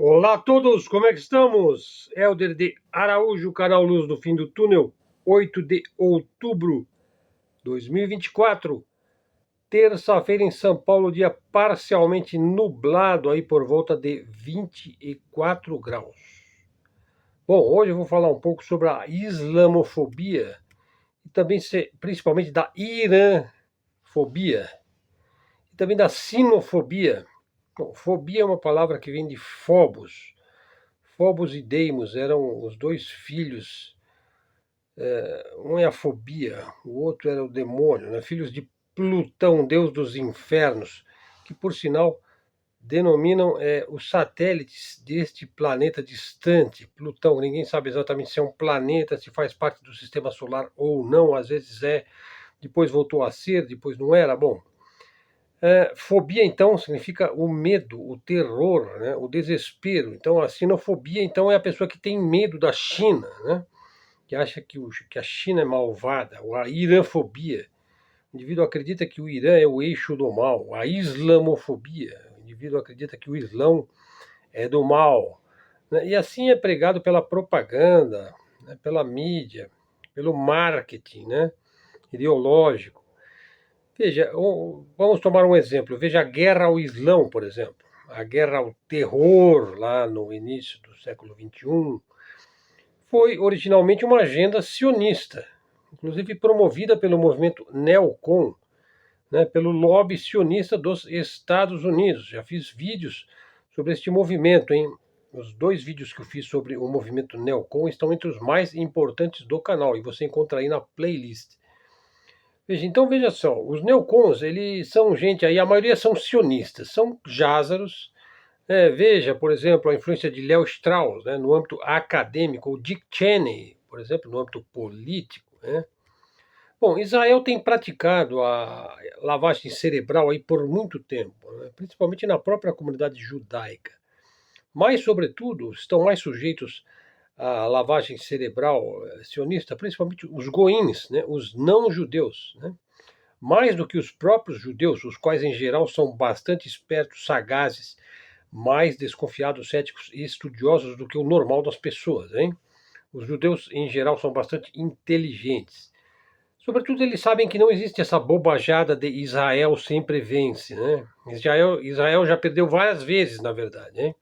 Olá a todos, como é que estamos? Helder de Araújo, canal Luz do Fim do Túnel, 8 de outubro de 2024, terça-feira em São Paulo, dia parcialmente nublado, aí por volta de 24 graus. Bom, hoje eu vou falar um pouco sobre a islamofobia e também principalmente da irãfobia e também da sinofobia. Bom, fobia é uma palavra que vem de Phobos. Phobos e Deimos eram os dois filhos, um é a fobia, o outro era o demônio, né? Filhos de Plutão, deus dos infernos, que por sinal denominam os satélites deste planeta distante, Plutão. Ninguém sabe exatamente se é um planeta, se faz parte do sistema solar ou não, às vezes é, depois voltou a ser, depois não era. Bom, fobia, então, significa o medo, o terror, né? O desespero. Então, a sinofobia, então, é a pessoa que tem medo da China, né? Que acha que a China é malvada. Ou a irãfobia. O indivíduo acredita que o Irã é o eixo do mal. A islamofobia. O indivíduo acredita que o Islão é do mal. Né? E assim é pregado pela propaganda, né? Pela mídia, pelo marketing, né? Ideológico. Veja, vamos tomar um exemplo. Veja a guerra ao Islão, por exemplo. A guerra ao terror, lá no início do século XXI, foi originalmente uma agenda sionista, inclusive promovida pelo movimento neocon, né, pelo lobby sionista dos Estados Unidos. Já fiz vídeos sobre este movimento, hein? Os dois vídeos que eu fiz sobre o movimento neocon estão entre os mais importantes do canal e você encontra aí na playlist. Veja, então veja só, os neocons, eles são gente aí, a maioria são sionistas, são jázaros. Veja, por exemplo, a influência de Léo Strauss, né, no âmbito acadêmico, ou Dick Cheney, por exemplo, no âmbito político, né? Bom, Israel tem praticado a lavagem cerebral aí por muito tempo, né, principalmente na própria comunidade judaica. Mas, sobretudo, estão mais sujeitos à lavagem cerebral sionista, principalmente os goíns, né, os não-judeus, né? Mais do que os próprios judeus, os quais em geral são bastante espertos, sagazes, mais desconfiados, céticos e estudiosos do que o normal das pessoas, hein? Os judeus em geral são bastante inteligentes. Sobretudo eles sabem que não existe essa bobajada de Israel sempre vence, né? Israel já perdeu várias vezes, na verdade, hein?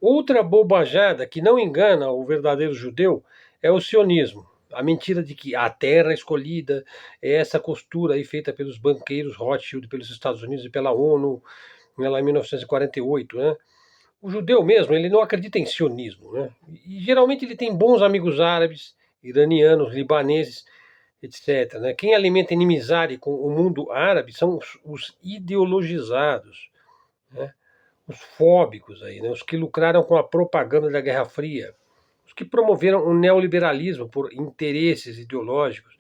Outra bobajada que não engana o verdadeiro judeu é o sionismo. A mentira de que a terra escolhida é essa costura aí feita pelos banqueiros Rothschild, pelos Estados Unidos e pela ONU, lá em 1948, né? O judeu mesmo, ele não acredita em sionismo, né? E geralmente ele tem bons amigos árabes, iranianos, libaneses, etc. Né? Quem alimenta inimizade com o mundo árabe são os ideologizados, né? Os fóbicos aí, né? Os que lucraram com a propaganda da Guerra Fria, os que promoveram o neoliberalismo por interesses ideológicos,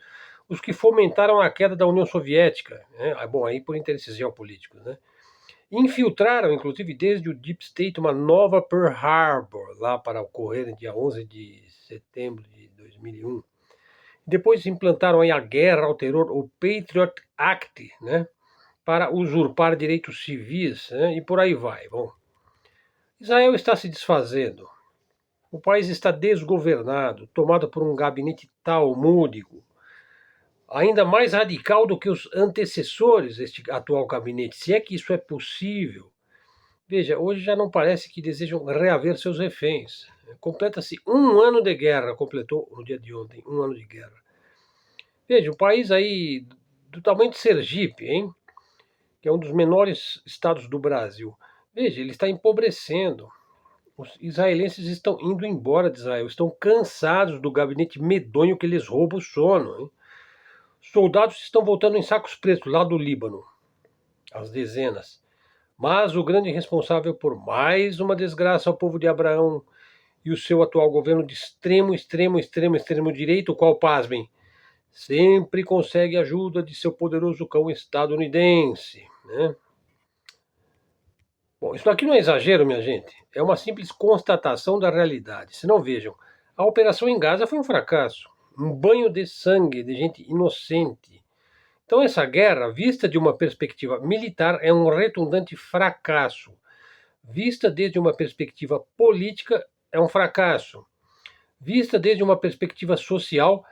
os que fomentaram a queda da União Soviética, né? Bom, aí por interesses geopolíticos, né? Infiltraram, inclusive, desde o Deep State, uma nova Pearl Harbor, lá para ocorrer no dia 11 de setembro de 2001. Depois implantaram aí a guerra ao terror, o Patriot Act, né? Para usurpar direitos civis, né? E por aí vai. Bom, Israel está se desfazendo. O país está desgovernado, tomado por um gabinete talmúdico, ainda mais radical do que os antecessores deste atual gabinete, se é que isso é possível. Veja, hoje já não parece que desejam reaver seus reféns. Completa-se um ano de guerra, completou no dia de ontem, um ano de guerra. Veja, um país aí do tamanho de Sergipe, hein? Que é um dos menores estados do Brasil. Veja, ele está empobrecendo. Os israelenses estão indo embora de Israel, estão cansados do gabinete medonho que lhes rouba o sono, hein? Soldados estão voltando em sacos pretos lá do Líbano, às dezenas. Mas o grande responsável por mais uma desgraça ao povo de Abraão e o seu atual governo de extremo direito, o qual, pasmem, sempre consegue a ajuda de seu poderoso cão estadunidense, né? Bom, isso aqui não é exagero, minha gente. É uma simples constatação da realidade. Se não vejam, a operação em Gaza foi um fracasso. Um banho de sangue de gente inocente. Então essa guerra, vista de uma perspectiva militar, é um retundante fracasso. Vista desde uma perspectiva política, é um fracasso. Vista desde uma perspectiva social,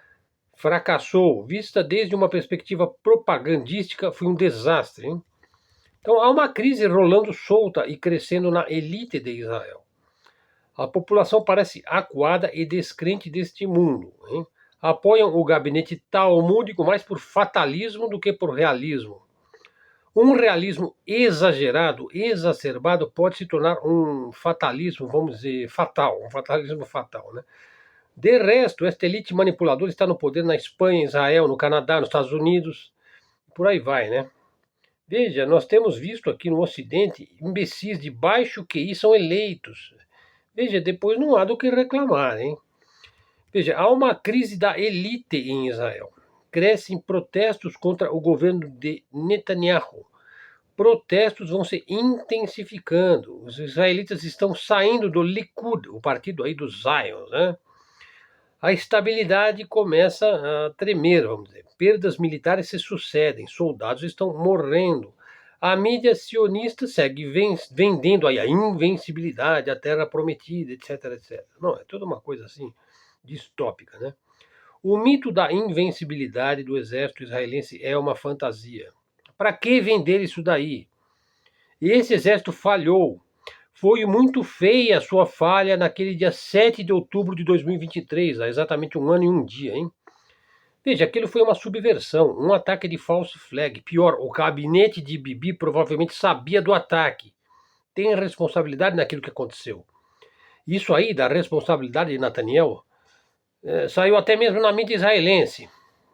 fracassou. Vista desde uma perspectiva propagandística, foi um desastre. Hein? Então há uma crise rolando solta e crescendo na elite de Israel. A população parece acuada e descrente deste mundo. Hein? Apoiam o gabinete talmúdico mais por fatalismo do que por realismo. Um realismo exagerado, exacerbado, pode se tornar um fatalismo, vamos dizer, fatal, um fatalismo fatal, né? De resto, esta elite manipuladora está no poder na Espanha, Israel, no Canadá, nos Estados Unidos, por aí vai, né? Veja, nós temos visto aqui no Ocidente imbecis de baixo QI são eleitos. Veja, depois não há do que reclamar, hein? Veja, há uma crise da elite em Israel. Crescem protestos contra o governo de Netanyahu. Protestos vão se intensificando. Os israelitas estão saindo do Likud, o partido aí dos Zion, né? A estabilidade começa a tremer, vamos dizer. Perdas militares se sucedem, soldados estão morrendo. A mídia sionista segue vendendo aí a invencibilidade, a terra prometida, etc, etc. Não, é toda uma coisa assim distópica, né? O mito da invencibilidade do exército israelense é uma fantasia. Para que vender isso daí? Esse exército falhou. Foi muito feia a sua falha naquele dia 7 de outubro de 2023, há exatamente um ano e um dia, hein? Veja, aquilo foi uma subversão, um ataque de false flag. Pior, o gabinete de Bibi provavelmente sabia do ataque. Tem responsabilidade naquilo que aconteceu. Isso aí, da responsabilidade de Netanyahu, saiu até mesmo na mídia israelense.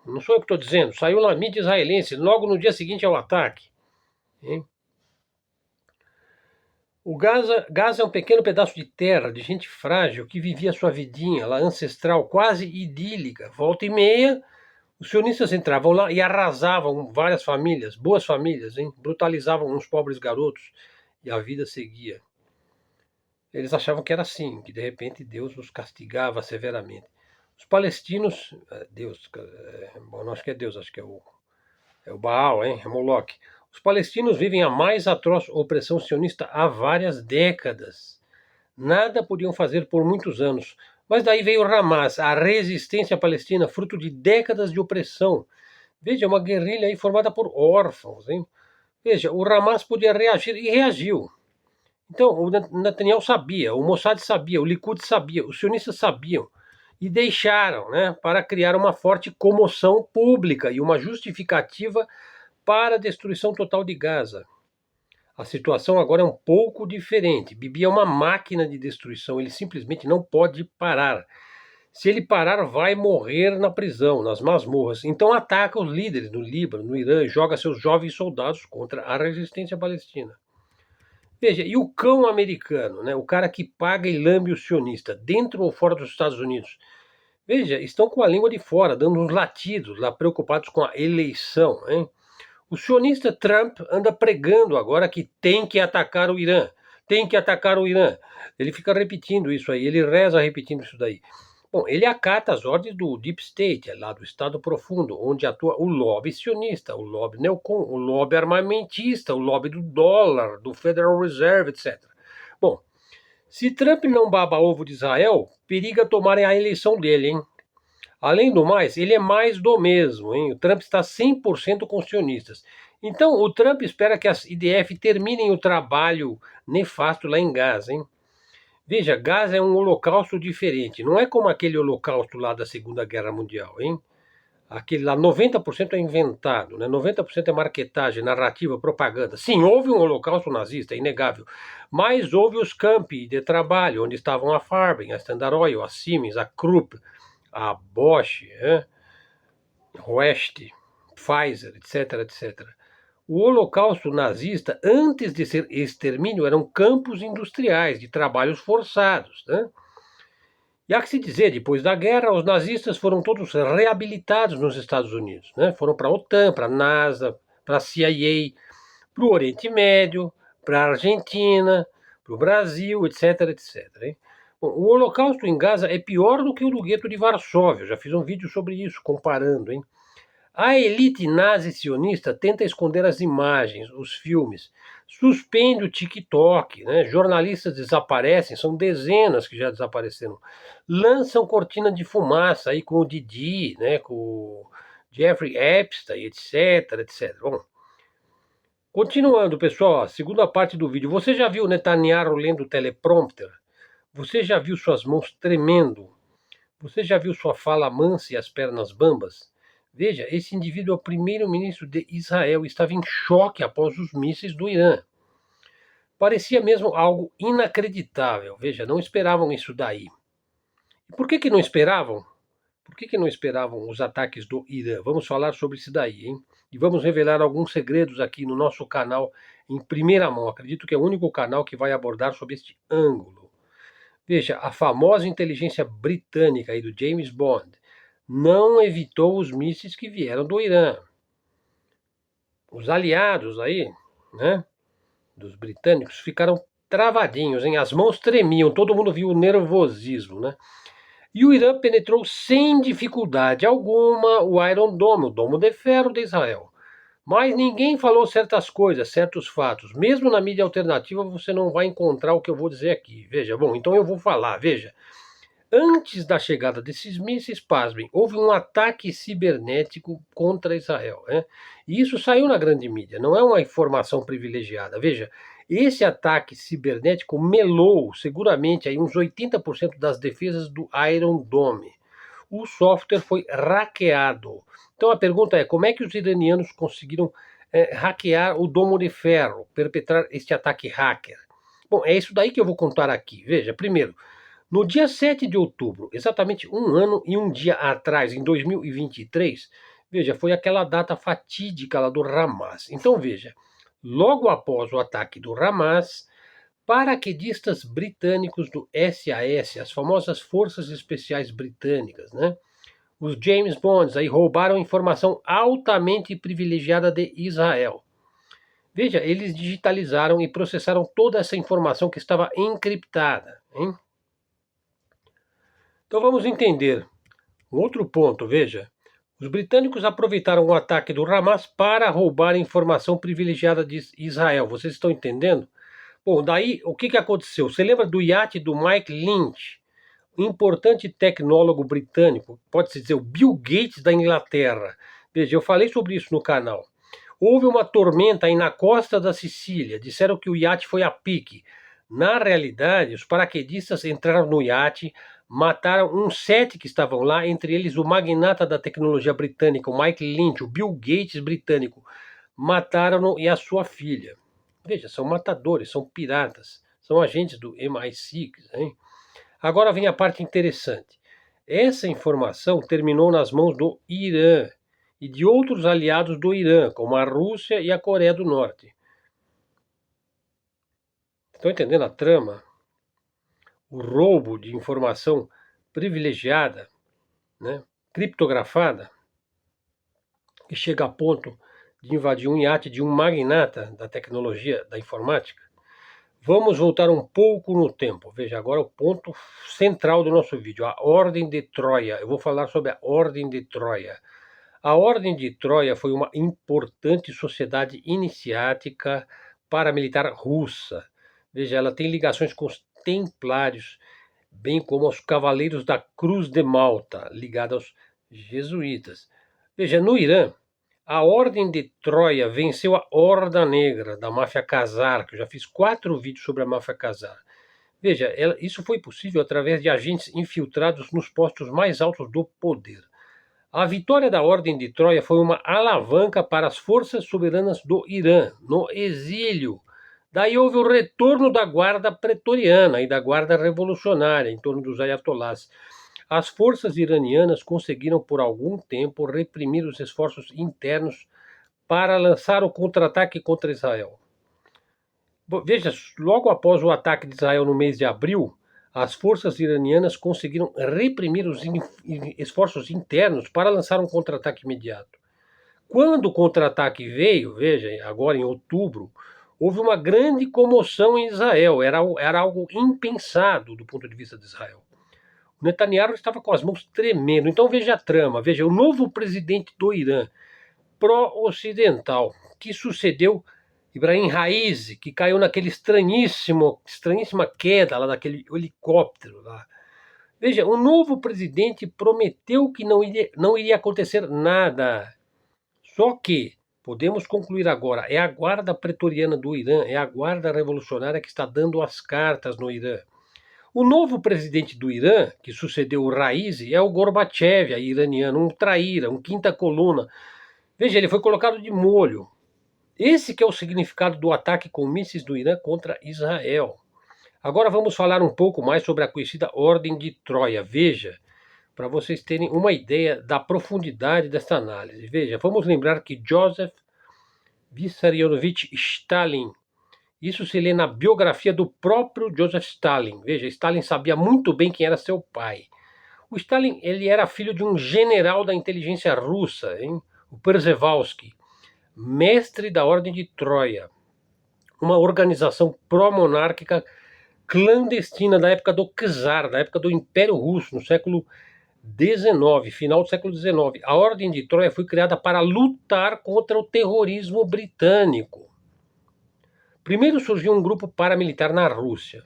Não sou eu que estou dizendo, saiu na mídia israelense, logo no dia seguinte ao ataque. Hein? O Gaza é um pequeno pedaço de terra, de gente frágil, que vivia sua vidinha lá ancestral, quase idílica. Volta e meia, os sionistas entravam lá e arrasavam várias famílias, boas famílias, hein? Brutalizavam uns pobres garotos e a vida seguia. Eles achavam que era assim, que de repente Deus os castigava severamente. Os palestinos, Deus, bom, não acho que é Deus, acho que é o Baal, hein? É Moloque. Os palestinos vivem a mais atroz opressão sionista há várias décadas. Nada podiam fazer por muitos anos. Mas daí veio o Hamas, a resistência palestina, fruto de décadas de opressão. Veja, uma guerrilha aí formada por órfãos. Hein? Veja, o Hamas podia reagir e reagiu. Então, o Netanyahu sabia, o Mossad sabia, o Likud sabia, os sionistas sabiam. E deixaram, né, para criar uma forte comoção pública e uma justificativa para a destruição total de Gaza. A situação agora é um pouco diferente. Bibi é uma máquina de destruição, ele simplesmente não pode parar. Se ele parar, vai morrer na prisão, nas masmorras. Então ataca os líderes no Líbano, no Irã, e joga seus jovens soldados contra a resistência palestina. Veja, e o cão americano, né, o cara que paga e lambe o sionista, dentro ou fora dos Estados Unidos? Veja, estão com a língua de fora, dando uns latidos lá, preocupados com a eleição, hein? O sionista Trump anda pregando agora que tem que atacar o Irã. Tem que atacar o Irã. Ele fica repetindo isso aí, ele reza repetindo isso daí. Bom, ele acata as ordens do Deep State, lá do Estado Profundo, onde atua o lobby sionista, o lobby neocon, o lobby armamentista, o lobby do dólar, do Federal Reserve, etc. Bom, se Trump não baba ovo de Israel, periga tomarem a eleição dele, hein? Além do mais, ele é mais do mesmo, hein? O Trump está 100% com os sionistas. Então, o Trump espera que as IDF terminem o trabalho nefasto lá em Gaza, hein? Veja, Gaza é um holocausto diferente. Não é como aquele holocausto lá da Segunda Guerra Mundial, hein? Aquele lá, 90% é inventado, né? 90% é marketagem, narrativa, propaganda. Sim, houve um holocausto nazista, é inegável. Mas houve os campi de trabalho, onde estavam a Farben, a Standard Oil, a Siemens, a Krupp, a Bosch, West, Pfizer, etc, etc. O holocausto nazista, antes de ser extermínio, eram campos industriais de trabalhos forçados. Né? E há que se dizer, depois da guerra, os nazistas foram todos reabilitados nos Estados Unidos. Né? Foram para a OTAN, para a NASA, para a CIA, para o Oriente Médio, para a Argentina, para o Brasil, etc, etc. Hein? Bom, o Holocausto em Gaza é pior do que o do gueto de Varsóvia. Eu já fiz um vídeo sobre isso, comparando. Hein? A elite nazi sionista tenta esconder as imagens, os filmes. suspende o TikTok, né? Jornalistas desaparecem, são dezenas que já desapareceram. Lançam cortina de fumaça aí com o Didi, né? Com o Jeffrey Epstein, etc, etc. Bom, continuando, pessoal, a segunda parte do vídeo. Você já viu Netanyahu lendo o teleprompter? Você já viu suas mãos tremendo? Você já viu sua fala mansa e as pernas bambas? Veja, esse indivíduo é o primeiro-ministro de Israel e estava em choque após os mísseis do Irã. Parecia mesmo algo inacreditável. Veja, não esperavam isso daí. E por que não esperavam? Por que não esperavam os ataques do Irã? Vamos falar sobre isso daí, hein? E vamos revelar alguns segredos aqui no nosso canal em primeira mão. Acredito que é o único canal que vai abordar sobre este ângulo. Veja, a famosa inteligência britânica aí do James Bond não evitou os mísseis que vieram do Irã. Os aliados aí, né, dos britânicos ficaram travadinhos, hein? As mãos tremiam, todo mundo viu o nervosismo, né? E o Irã penetrou sem dificuldade alguma o Iron Dome, o domo de ferro de Israel. Mas ninguém falou certas coisas, certos fatos. Mesmo na mídia alternativa você não vai encontrar o que eu vou dizer aqui. Veja, bom, então eu vou falar, veja. Antes da chegada desses mísseis, pasmem, houve um ataque cibernético contra Israel. Né? E isso saiu na grande mídia, não é uma informação privilegiada. Veja, esse ataque cibernético melou seguramente aí uns 80% das defesas do Iron Dome. O software foi hackeado. Então a pergunta é, como é que os iranianos conseguiram hackear o Domo de Ferro, perpetrar este ataque hacker? Bom, é isso daí que eu vou contar aqui. Veja, primeiro, no dia 7 de outubro, exatamente um ano e um dia atrás, em 2023, veja, foi aquela data fatídica lá do Hamas. Então veja, logo após o ataque do Hamas, paraquedistas britânicos do SAS, as famosas Forças Especiais Britânicas, né? Os James Bonds aí roubaram informação altamente privilegiada de Israel. Veja, eles digitalizaram e processaram toda essa informação que estava encriptada, hein? Então vamos entender. Um outro ponto, veja. Os britânicos aproveitaram o ataque do Hamas para roubar informação privilegiada de Israel. Vocês estão entendendo? Bom, daí o que aconteceu? Você lembra do iate do Mike Lynch, um importante tecnólogo britânico, pode-se dizer o Bill Gates da Inglaterra. Veja, eu falei sobre isso no canal. Houve uma tormenta aí na costa da Sicília. Disseram que o iate foi a pique. Na realidade, os paraquedistas entraram no iate, mataram uns 7 que estavam lá, entre eles o magnata da tecnologia britânica, o Mike Lynch, o Bill Gates britânico. Mataram-no e a sua filha. Veja, são matadores, são piratas, são agentes do MI6, hein? Agora vem a parte interessante. Essa informação terminou nas mãos do Irã e de outros aliados do Irã, como a Rússia e a Coreia do Norte. Estão entendendo a trama? O roubo de informação privilegiada, né, criptografada, que chega a ponto de invadir um iate de um magnata da tecnologia da informática. Vamos voltar um pouco no tempo. Veja, agora o ponto central do nosso vídeo, a Ordem de Troia. Eu vou falar sobre a Ordem de Troia. A Ordem de Troia foi uma importante sociedade iniciática paramilitar russa. Veja, ela tem ligações com os templários, bem como aos Cavaleiros da Cruz de Malta, ligados aos jesuítas. Veja, no Irã, a Ordem de Troia venceu a Horda Negra da máfia Khazar, que eu já fiz 4 vídeos sobre a máfia Khazar. Veja, isso foi possível através de agentes infiltrados nos postos mais altos do poder. A vitória da Ordem de Troia foi uma alavanca para as forças soberanas do Irã, no exílio. Daí houve o retorno da guarda pretoriana e da guarda revolucionária em torno dos ayatolás. As forças iranianas conseguiram por algum tempo reprimir os esforços internos para lançar o contra-ataque contra Israel. Veja, logo após o ataque de Israel no mês de abril, as forças iranianas conseguiram reprimir os esforços internos para lançar um contra-ataque imediato. Quando o contra-ataque veio, veja, agora em outubro, houve uma grande comoção em Israel. Era algo impensado do ponto de vista de Israel. O Netanyahu estava com as mãos tremendo. Então veja a trama, veja, o novo presidente do Irã, pró-ocidental, que sucedeu Ibrahim Raisi, que caiu naquele estranhíssima queda lá daquele helicóptero lá. Veja, o novo presidente prometeu que não iria acontecer nada. Só que, podemos concluir agora, é a guarda pretoriana do Irã, é a guarda revolucionária que está dando as cartas no Irã. O novo presidente do Irã, que sucedeu o Raisi, é o Gorbachev, iraniano, um traíra, um quinta coluna. Veja, ele foi colocado de molho. Esse que é o significado do ataque com mísseis do Irã contra Israel. Agora vamos falar um pouco mais sobre a conhecida Ordem de Troia. Veja, para vocês terem uma ideia da profundidade desta análise. Veja, vamos lembrar que Joseph Vissarionovich Stalin, isso se lê na biografia do próprio Joseph Stalin. Veja, Stalin sabia muito bem quem era seu pai. O Stalin, ele era filho de um general da inteligência russa, hein? O Przewalski, mestre da Ordem de Troia, uma organização pró-monárquica clandestina da época do czar, da época do Império Russo, no século XIX, final do século XIX. A Ordem de Troia foi criada para lutar contra o terrorismo britânico. Primeiro surgiu um grupo paramilitar na Rússia.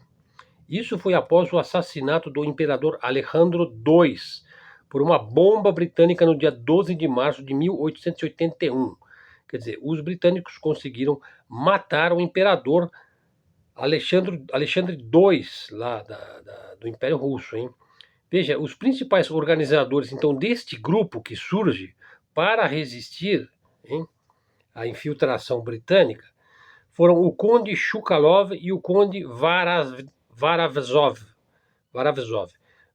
Isso foi após o assassinato do imperador Alejandro II por uma bomba britânica no dia 12 de março de 1881. Quer dizer, os britânicos conseguiram matar o imperador Alexandre II, lá do Império Russo, hein? Veja, os principais organizadores, então, deste grupo que surge para resistir, hein, à infiltração britânica foram o conde Chkalov e o conde Varavzov.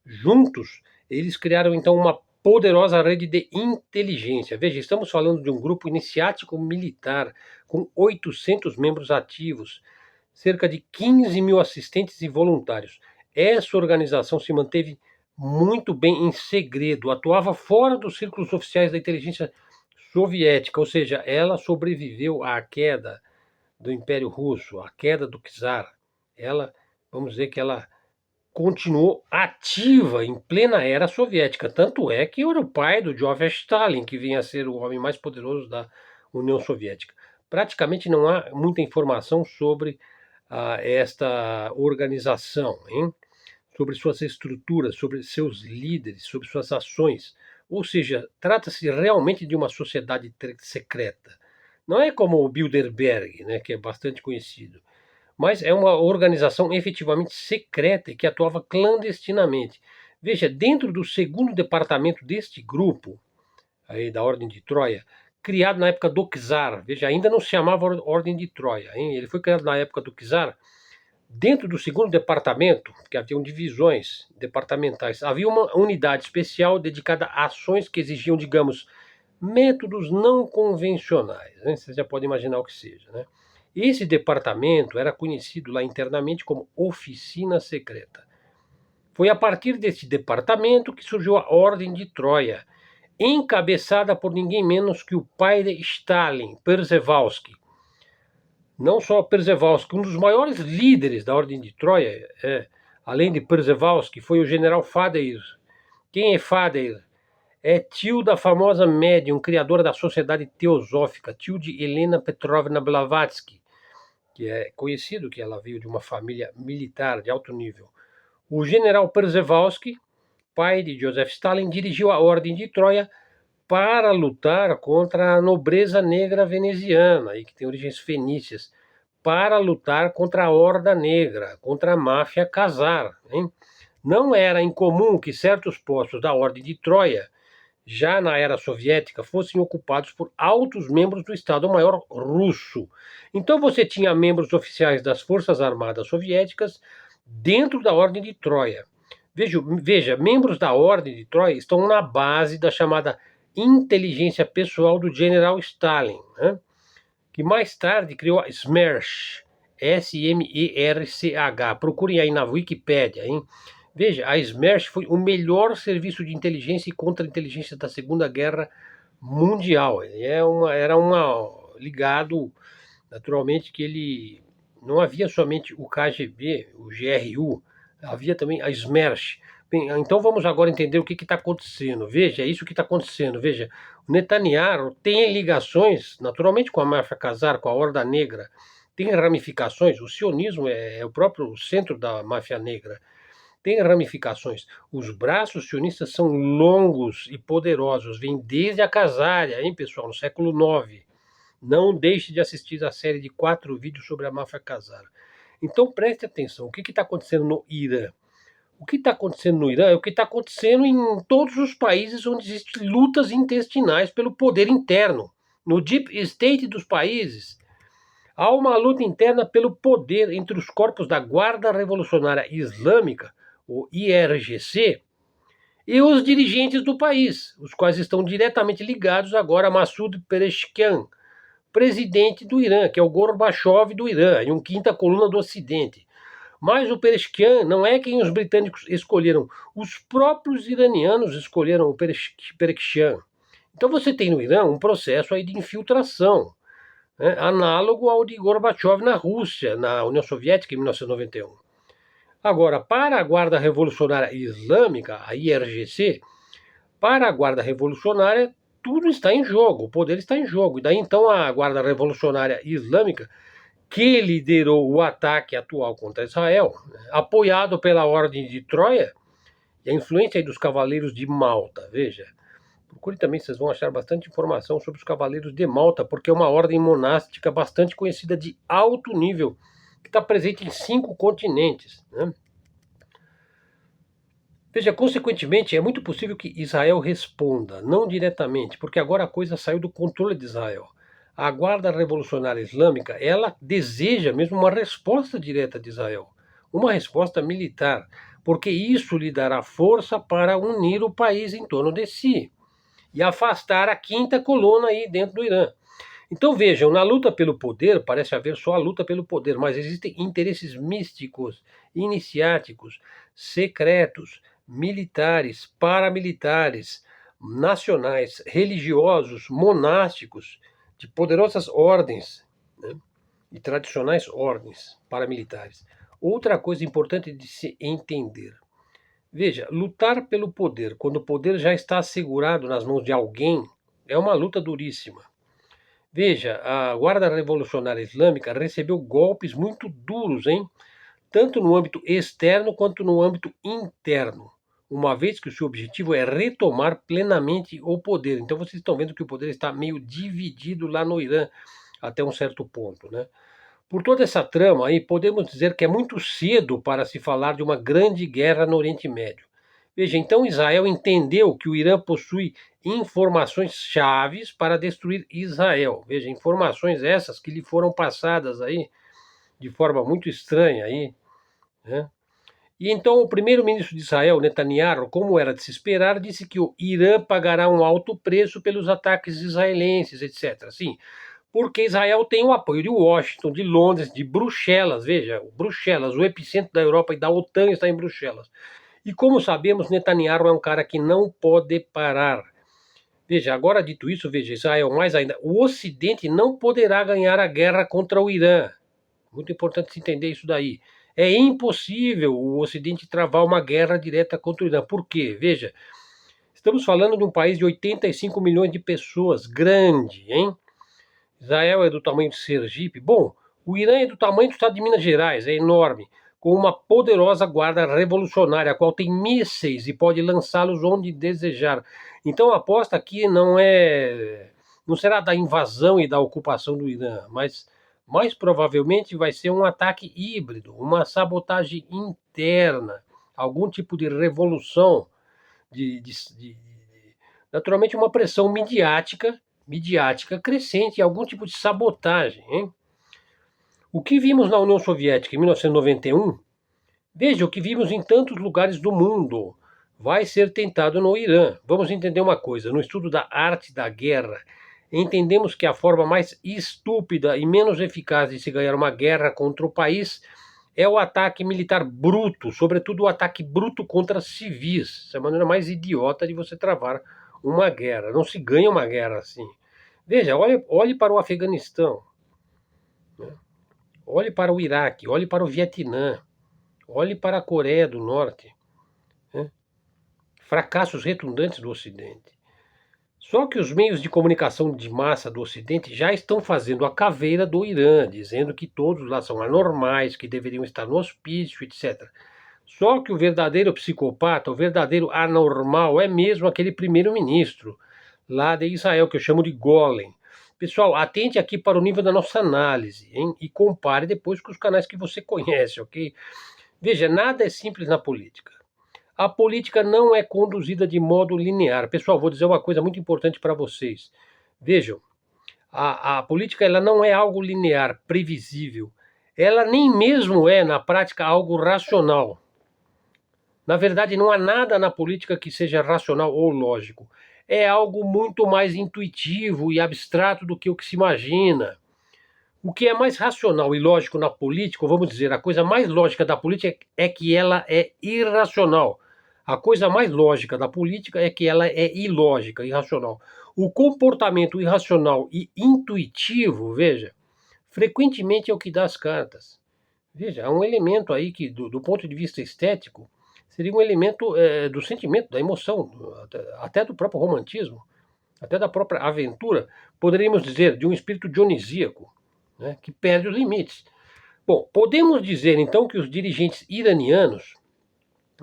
Juntos, eles criaram, então, uma poderosa rede de inteligência. Veja, estamos falando de um grupo iniciático militar com 800 membros ativos, cerca de 15 mil assistentes e voluntários. Essa organização se manteve muito bem em segredo, atuava fora dos círculos oficiais da inteligência soviética, ou seja, ela sobreviveu à queda do Império Russo, à queda do czar. Ela, vamos dizer que ela continuou ativa em plena era soviética, tanto é que era o pai do Joseph Stalin, que vinha a ser o homem mais poderoso da União Soviética. Praticamente não há muita informação sobre esta organização, hein? Sobre suas estruturas, sobre seus líderes, sobre suas ações. Ou seja, trata-se realmente de uma sociedade secreta. Não é como o Bilderberg, né, que é bastante conhecido, mas é uma organização efetivamente secreta e que atuava clandestinamente. Veja, dentro do segundo departamento deste grupo, aí da Ordem de Troia, criado na época do czar, veja, ainda não se chamava Ordem de Troia, hein? Ele foi criado na época do czar. Dentro do segundo departamento, que haviam divisões departamentais, havia uma unidade especial dedicada a ações que exigiam, digamos, métodos não convencionais, né? Você já pode imaginar o que seja, né? Esse departamento era conhecido lá internamente como Oficina Secreta. Foi a partir desse departamento que surgiu a Ordem de Troia, encabeçada por ninguém menos que o pai de Stalin, Przewalski. Não só Przewalski, um dos maiores líderes da Ordem de Troia, além de Przewalski, foi o general Fadeir. Quem é Fadeir? É tio da famosa médium, criadora da Sociedade Teosófica, tio de Helena Petrovna Blavatsky, que é conhecido que ela veio de uma família militar de alto nível. O general Przewalski, pai de Joseph Stalin, dirigiu a Ordem de Troia para lutar contra a nobreza negra veneziana, que tem origens fenícias, para lutar contra a Horda Negra, contra a máfia Khazar, hein? Não era incomum que certos postos da Ordem de Troia, já na era soviética, fossem ocupados por altos membros do Estado-Maior russo. Então você tinha membros oficiais das Forças Armadas Soviéticas dentro da Ordem de Troia. Veja, membros da Ordem de Troia estão na base da chamada inteligência pessoal do general Stalin, né? Que mais tarde criou a SMERSH, S-M-E-R-C-H. Procurem aí na Wikipédia, hein? Veja, a SMERSH foi o melhor serviço de inteligência e contra-inteligência da Segunda Guerra Mundial. Ele era ligado, naturalmente, que ele não havia somente o KGB, o GRU, havia também a SMERSH. Bem, então vamos agora entender o que está acontecendo. Veja, é isso que está acontecendo. Veja, o Netanyahu tem ligações, naturalmente, com a máfia Khazar, com a Horda Negra. tem ramificações, o sionismo é o próprio centro da máfia negra, tem ramificações. Os braços sionistas são longos e poderosos, vêm desde a Casária, hein, pessoal, no século IX. Não deixe de assistir a série de 4 vídeos sobre a máfia Casária. Então preste atenção, o que está acontecendo no Irã? O que está acontecendo no Irã é o que está acontecendo em todos os países onde existem lutas intestinais pelo poder interno. No deep state dos países, há uma luta interna pelo poder entre os corpos da Guarda Revolucionária Islâmica, o IRGC, e os dirigentes do país, os quais estão diretamente ligados agora a Massoud Pezeshkian, presidente do Irã, que é o Gorbachev do Irã, e um quinta coluna do Ocidente. Mas o Pezeshkian não é quem os britânicos escolheram, os próprios iranianos escolheram o Pezeshkian. Então você tem no Irã um processo aí de infiltração, né, análogo ao de Gorbachev na Rússia, na União Soviética, em 1991. Agora, para a Guarda Revolucionária Islâmica, a IRGC, para a Guarda Revolucionária, tudo está em jogo, o poder está em jogo. E daí então a Guarda Revolucionária Islâmica, que liderou o ataque atual contra Israel, apoiado pela Ordem de Troia, e a influência dos Cavaleiros de Malta, veja. Procure também, vocês vão achar bastante informação sobre os Cavaleiros de Malta, porque é uma ordem monástica bastante conhecida de alto nível, que está presente em 5 continentes, né? Veja, consequentemente, é muito possível que Israel responda, não diretamente, porque agora a coisa saiu do controle de Israel. A Guarda Revolucionária Islâmica, ela deseja mesmo uma resposta direta de Israel, uma resposta militar, porque isso lhe dará força para unir o país em torno de si e afastar a quinta coluna aí dentro do Irã. Então vejam, na luta pelo poder, parece haver só a luta pelo poder, mas existem interesses místicos, iniciáticos, secretos, militares, paramilitares, nacionais, religiosos, monásticos, de poderosas ordens, né, e tradicionais ordens paramilitares. Outra coisa importante de se entender. Veja, lutar pelo poder, quando o poder já está assegurado nas mãos de alguém, é uma luta duríssima. Veja, a Guarda Revolucionária Islâmica recebeu golpes muito duros, hein? Tanto no âmbito externo quanto no âmbito interno, uma vez que o seu objetivo é retomar plenamente o poder. Então vocês estão vendo que o poder está meio dividido lá no Irã, até um certo ponto, né? Por toda essa trama aí, podemos dizer que é muito cedo para se falar de uma grande guerra no Oriente Médio. Veja, então Israel entendeu que o Irã possui informações chaves para destruir Israel. Veja, informações essas que lhe foram passadas aí de forma muito estranha aí, né? E então o primeiro-ministro de Israel, Netanyahu, como era de se esperar, disse que o Irã pagará um alto preço pelos ataques israelenses, etc. Sim, porque Israel tem o apoio de Washington, de Londres, de Bruxelas. Veja, Bruxelas, o epicentro da Europa e da OTAN está em Bruxelas. E como sabemos, Netanyahu é um cara que não pode parar. Veja, agora dito isso, veja, Israel, mais ainda, o Ocidente não poderá ganhar a guerra contra o Irã. Muito importante se entender isso daí. É impossível o Ocidente travar uma guerra direta contra o Irã. Por quê? Veja, estamos falando de um país de 85 milhões de pessoas, grande, hein? Israel é do tamanho de Sergipe. Bom, o Irã é do tamanho do estado de Minas Gerais, é enorme, com uma poderosa guarda revolucionária, a qual tem mísseis e pode lançá-los onde desejar. Então a aposta aqui não será da invasão e da ocupação do Irã, mas mais provavelmente vai ser um ataque híbrido, uma sabotagem interna, algum tipo de revolução, naturalmente uma pressão midiática crescente, algum tipo de sabotagem, hein? O que vimos na União Soviética em 1991, veja, o que vimos em tantos lugares do mundo, vai ser tentado no Irã. Vamos entender uma coisa, no estudo da arte da guerra, entendemos que a forma mais estúpida e menos eficaz de se ganhar uma guerra contra o país é o ataque militar bruto, sobretudo o ataque bruto contra civis. Essa é a maneira mais idiota de você travar uma guerra. Não se ganha uma guerra assim. Veja, olhe para o Afeganistão, né? Olhe para o Iraque, olhe para o Vietnã, olhe para a Coreia do Norte, né? Fracassos retundantes do Ocidente. Só que os meios de comunicação de massa do Ocidente já estão fazendo a caveira do Irã, dizendo que todos lá são anormais, que deveriam estar no hospício, etc. Só que o verdadeiro psicopata, o verdadeiro anormal, é mesmo aquele primeiro-ministro lá de Israel, que eu chamo de Golem. Pessoal, atente aqui para o nível da nossa análise, hein? E compare depois com os canais que você conhece, ok? Veja, nada é simples na política. A política não é conduzida de modo linear. Pessoal, vou dizer uma coisa muito importante para vocês. Vejam, a política ela não é algo linear, previsível. Ela nem mesmo é, na prática, algo racional. Na verdade, não há nada na política que seja racional ou lógico. É algo muito mais intuitivo e abstrato do que o que se imagina. O que é mais racional e lógico na política, ou vamos dizer, a coisa mais lógica da política é que ela é irracional. A coisa mais lógica da política é que ela é ilógica, irracional. O comportamento irracional e intuitivo, veja, frequentemente é o que dá as cartas. Veja, há um elemento aí que, do ponto de vista estético, seria um elemento do sentimento, da emoção, até do próprio romantismo, até da própria aventura, poderíamos dizer, de um espírito dionisíaco, né, que perde os limites. Bom, podemos dizer então que os dirigentes iranianos,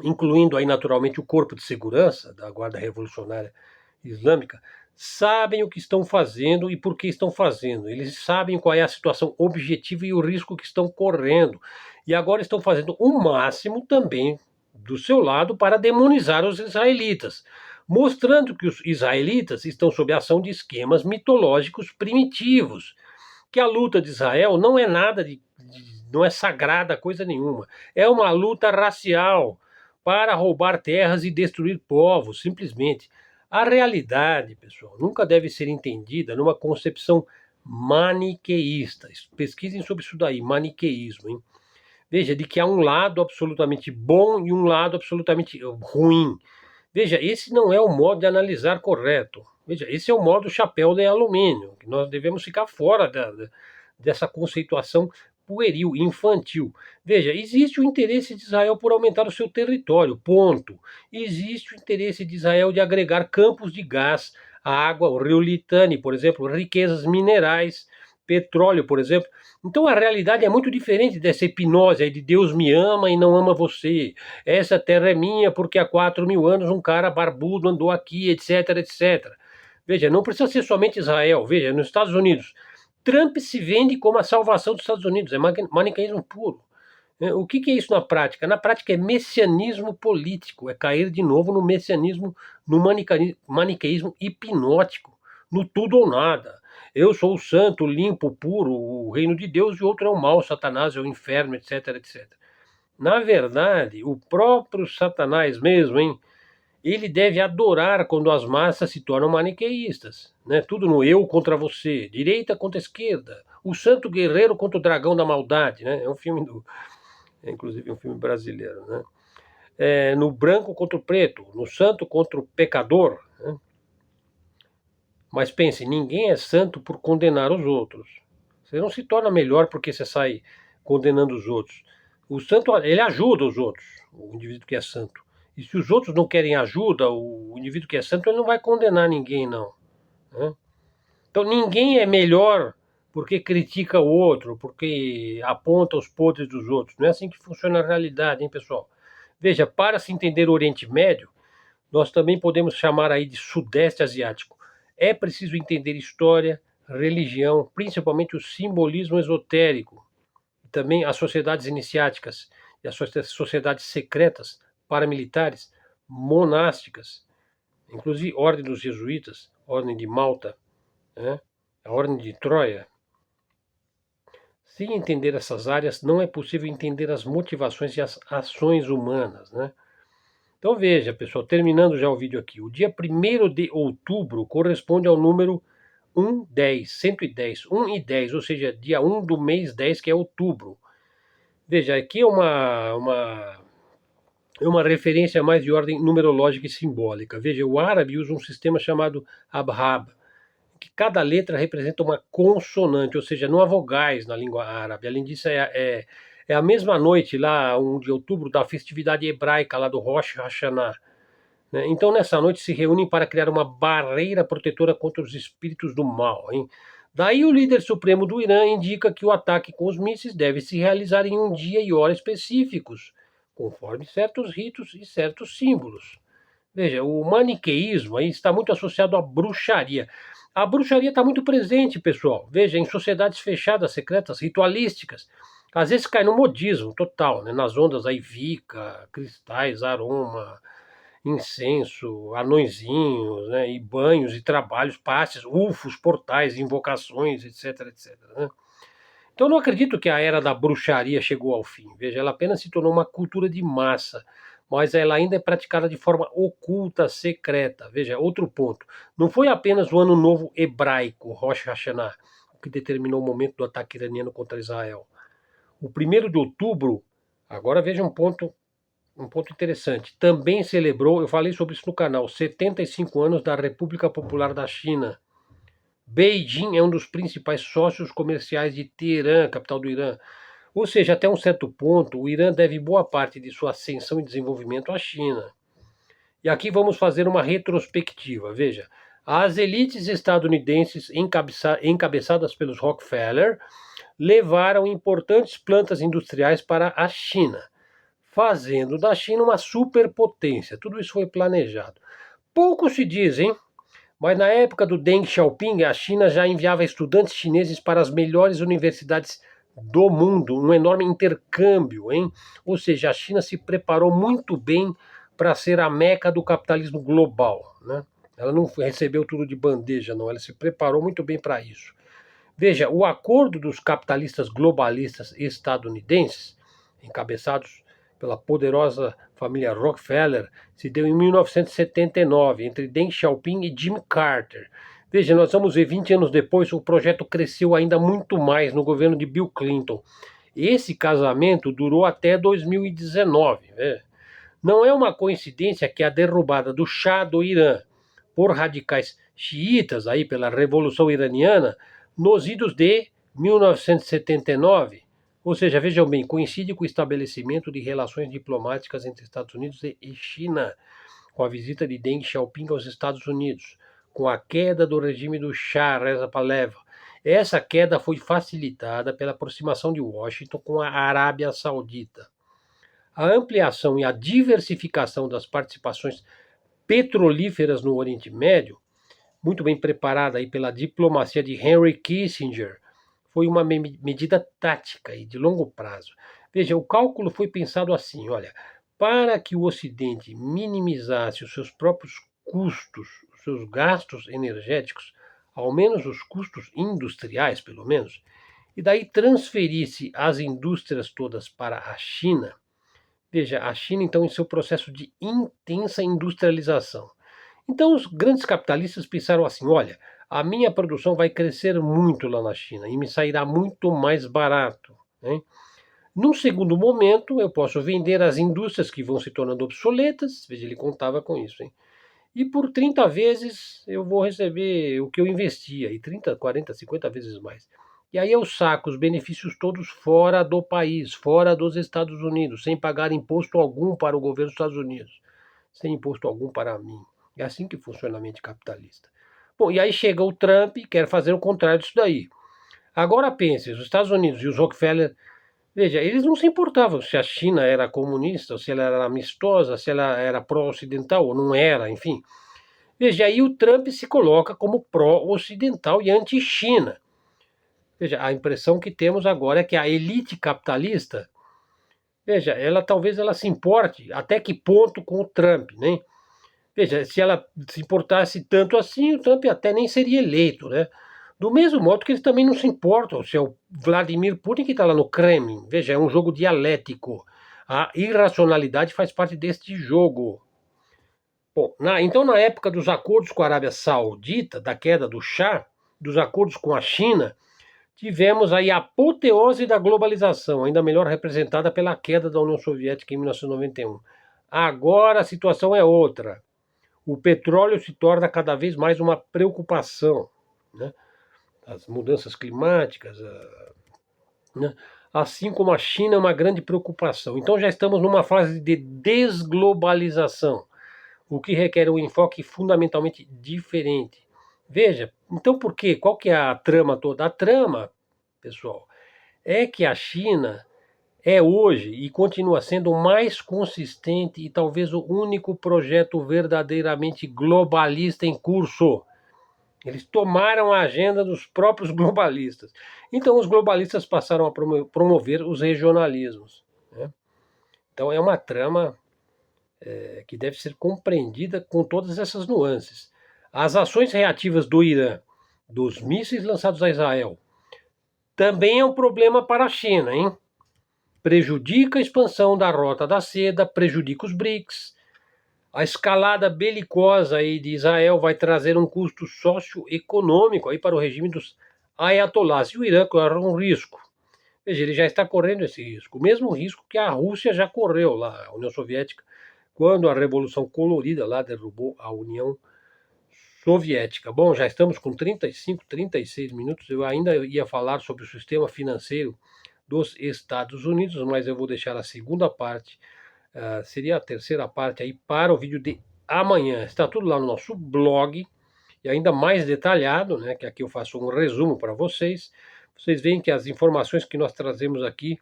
incluindo aí naturalmente o corpo de segurança da Guarda Revolucionária Islâmica, sabem o que estão fazendo e por que estão fazendo. Eles sabem qual é a situação objetiva e o risco que estão correndo. E agora estão fazendo o máximo também do seu lado para demonizar os israelitas, mostrando que os israelitas estão sob a ação de esquemas mitológicos primitivos, que a luta de Israel não é nada não é sagrada coisa nenhuma. É uma luta racial para roubar terras e destruir povos, simplesmente. A realidade, pessoal, nunca deve ser entendida numa concepção maniqueísta. Pesquisem sobre isso daí, maniqueísmo, hein? Veja, de que há um lado absolutamente bom e um lado absolutamente ruim. Veja, esse não é o modo de analisar correto. Veja, esse é o modo chapéu de alumínio, que nós devemos ficar fora dessa conceituação pueril, infantil. Veja, existe o interesse de Israel por aumentar o seu território, ponto. Existe o interesse de Israel de agregar campos de gás, água, o rio Litani, por exemplo, riquezas minerais, petróleo, por exemplo. Então a realidade é muito diferente dessa hipnose aí de Deus me ama e não ama você. Essa terra é minha porque há 4.000 anos um cara barbudo andou aqui, etc, etc. Veja, não precisa ser somente Israel. Veja, nos Estados Unidos, Trump se vende como a salvação dos Estados Unidos. É maniqueísmo puro. O que é isso na prática? Na prática é messianismo político. É cair de novo no messianismo, no maniqueísmo hipnótico. No tudo ou nada. Eu sou o santo, limpo, puro, o reino de Deus, e outro é o mal, Satanás, é o inferno, etc, etc. Na verdade, o próprio Satanás mesmo, hein? Ele deve adorar quando as massas se tornam maniqueístas, né? Tudo no eu contra você, direita contra esquerda, o santo guerreiro contra o dragão da maldade, né? É um filme inclusive um filme brasileiro, né? No branco contra o preto, no santo contra o pecador, né? Mas pense, ninguém é santo por condenar os outros. Você não se torna melhor porque você sai condenando os outros. O santo, ele ajuda os outros, o indivíduo que é santo. E se os outros não querem ajuda, o indivíduo que é santo, ele não vai condenar ninguém, não. Né? Então ninguém é melhor porque critica o outro, porque aponta os podres dos outros. Não é assim que funciona a realidade, hein, pessoal? Veja, para se entender o Oriente Médio, nós também podemos chamar aí de Sudeste Asiático. É preciso entender história, religião, principalmente o simbolismo esotérico, e também as sociedades iniciáticas e as sociedades secretas, paramilitares, monásticas, inclusive Ordem dos Jesuítas, Ordem de Malta, né? A Ordem de Troia. Sem entender essas áreas, não é possível entender as motivações e as ações humanas, né? Então veja, pessoal, terminando já o vídeo aqui. O dia 1º de outubro corresponde ao número 110, 110, 1 e 10, ou seja, dia 1 do mês 10, que é outubro. Veja, aqui é uma referência mais de ordem numerológica e simbólica. Veja, o árabe usa um sistema chamado Abhab, que cada letra representa uma consonante, ou seja, não há vogais na língua árabe. Além disso, é a mesma noite, lá, 1 de outubro, da festividade hebraica lá do Rosh Hashanah, né? Então, nessa noite, se reúnem para criar uma barreira protetora contra os espíritos do mal, hein? Daí o líder supremo do Irã indica que o ataque com os mísseis deve se realizar em um dia e hora específicos, conforme certos ritos e certos símbolos. Veja, o maniqueísmo aí está muito associado à bruxaria. A bruxaria está muito presente, pessoal. Veja, em sociedades fechadas, secretas, ritualísticas. Às vezes cai no modismo total, né? Nas ondas aí, Wicca, cristais, aroma, incenso, anõezinhos, né? E banhos e trabalhos, passes, ufos, portais, invocações, etc, etc. Né? Então eu não acredito que a era da bruxaria chegou ao fim. Veja, ela apenas se tornou uma cultura de massa, mas ela ainda é praticada de forma oculta, secreta. Veja, outro ponto. Não foi apenas o Ano Novo Hebraico, Rosh Hashanah, que determinou o momento do ataque iraniano contra Israel. O 1º de outubro, agora veja um ponto interessante, também celebrou, eu falei sobre isso no canal, 75 anos da República Popular da China. Beijing é um dos principais sócios comerciais de Teherã, capital do Irã. Ou seja, até um certo ponto, o Irã deve boa parte de sua ascensão e desenvolvimento à China. E aqui vamos fazer uma retrospectiva. Veja, as elites estadunidenses encabeçadas pelos Rockefeller levaram importantes plantas industriais para a China, fazendo da China uma superpotência. Tudo isso foi planejado. Pouco se diz, hein? Mas na época do Deng Xiaoping, a China já enviava estudantes chineses para as melhores universidades do mundo, um enorme intercâmbio, hein? Ou seja, a China se preparou muito bem para ser a meca do capitalismo global, né? Ela não recebeu tudo de bandeja, não, ela se preparou muito bem para isso. Veja, o acordo dos capitalistas globalistas estadunidenses, encabeçados pela poderosa família Rockefeller, se deu em 1979, entre Deng Xiaoping e Jimmy Carter. Veja, nós vamos ver 20 anos depois, o projeto cresceu ainda muito mais no governo de Bill Clinton. Esse casamento durou até 2019. Né? Não é uma coincidência que a derrubada do Shah do Irã por radicais xiitas aí pela Revolução Iraniana nos idos de 1979, ou seja, vejam bem, coincide com o estabelecimento de relações diplomáticas entre Estados Unidos e China, com a visita de Deng Xiaoping aos Estados Unidos, com a queda do regime do Shah Reza Pahlavi. Essa queda foi facilitada pela aproximação de Washington com a Arábia Saudita. A ampliação e a diversificação das participações petrolíferas no Oriente Médio, muito bem preparada aí pela diplomacia de Henry Kissinger, foi uma medida tática e de longo prazo. Veja, o cálculo foi pensado assim, olha, para que o Ocidente minimizasse os seus próprios custos, os seus gastos energéticos, ao menos os custos industriais, pelo menos, e daí transferisse as indústrias todas para a China. Veja, a China, então, em seu processo de intensa industrialização. Então, os grandes capitalistas pensaram assim: olha, a minha produção vai crescer muito lá na China e me sairá muito mais barato. Né? Num segundo momento, eu posso vender as indústrias que vão se tornando obsoletas. Veja, ele contava com isso. Hein? E por 30 vezes eu vou receber o que eu investia, e 30, 40, 50 vezes mais. E aí eu saco os benefícios todos fora do país, fora dos Estados Unidos, sem pagar imposto algum para o governo dos Estados Unidos, sem imposto algum para mim. É assim que funciona a mente capitalista. Bom, e aí chega o Trump e quer fazer o contrário disso daí. Agora pense, os Estados Unidos e os Rockefeller, veja, eles não se importavam se a China era comunista, se ela era amistosa, se ela era pró-ocidental ou não era, enfim. Veja, aí o Trump se coloca como pró-ocidental e anti-China. Veja, a impressão que temos agora é que a elite capitalista, veja, ela talvez ela se importe até que ponto com o Trump, né? Veja, se ela se importasse tanto assim, o Trump até nem seria eleito, né? Do mesmo modo que eles também não se importam se é o Vladimir Putin que está lá no Kremlin. Veja, é um jogo dialético. A irracionalidade faz parte deste jogo. Bom, então na época dos acordos com a Arábia Saudita, da queda do Shah, dos acordos com a China, tivemos aí a apoteose da globalização, ainda melhor representada pela queda da União Soviética em 1991. Agora a situação é outra. O petróleo se torna cada vez mais uma preocupação, né? As mudanças climáticas, né? Assim como a China é uma grande preocupação. Então já estamos numa fase de desglobalização. o que requer um enfoque fundamentalmente diferente. Veja, então por quê? Qual que é a trama toda? A trama, pessoal, é que a China é hoje e continua sendo o mais consistente e talvez o único projeto verdadeiramente globalista em curso. Eles tomaram a agenda dos próprios globalistas. Então, os globalistas passaram a promover os regionalismos, né? Então, é uma trama que deve ser compreendida com todas essas nuances. As ações reativas do Irã, dos mísseis lançados a Israel, também é um problema para a China, hein? Prejudica a expansão da Rota da Seda, prejudica os BRICS. A escalada belicosa aí de Israel vai trazer um custo socioeconômico aí para o regime dos ayatolás. E o Irã corre um risco. Veja, ele já está correndo esse risco. O mesmo risco que a Rússia já correu lá, a União Soviética, quando a Revolução Colorida lá derrubou a União Soviética. Bom, já estamos com 35, 36 minutos. Eu ainda ia falar sobre o sistema financeiro dos Estados Unidos, mas eu vou deixar a segunda parte, seria a terceira parte aí para o vídeo de amanhã. Está tudo lá no nosso blog e ainda mais detalhado, né? Que aqui eu faço um resumo para vocês. Vocês veem que as informações que nós trazemos aqui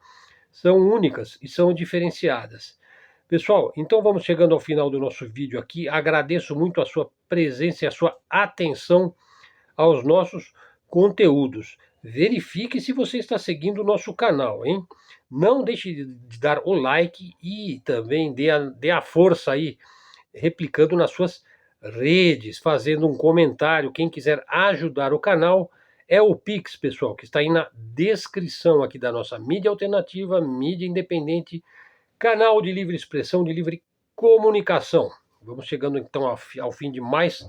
são únicas e são diferenciadas. Pessoal, então vamos chegando ao final do nosso vídeo aqui. Agradeço muito a sua presença e a sua atenção aos nossos conteúdos. Verifique se você está seguindo o nosso canal, hein? Não deixe de dar o like e também dê a força aí, replicando nas suas redes, fazendo um comentário. Quem quiser ajudar o canal, é o Pix, pessoal, que está aí na descrição aqui da nossa mídia alternativa, mídia independente, canal de livre expressão, de livre comunicação. Vamos chegando então ao fim de mais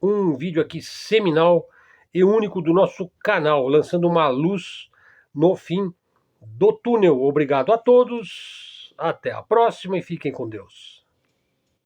um vídeo aqui seminal e único do nosso canal, lançando uma luz no fim do túnel. Obrigado a todos, até a próxima e fiquem com Deus.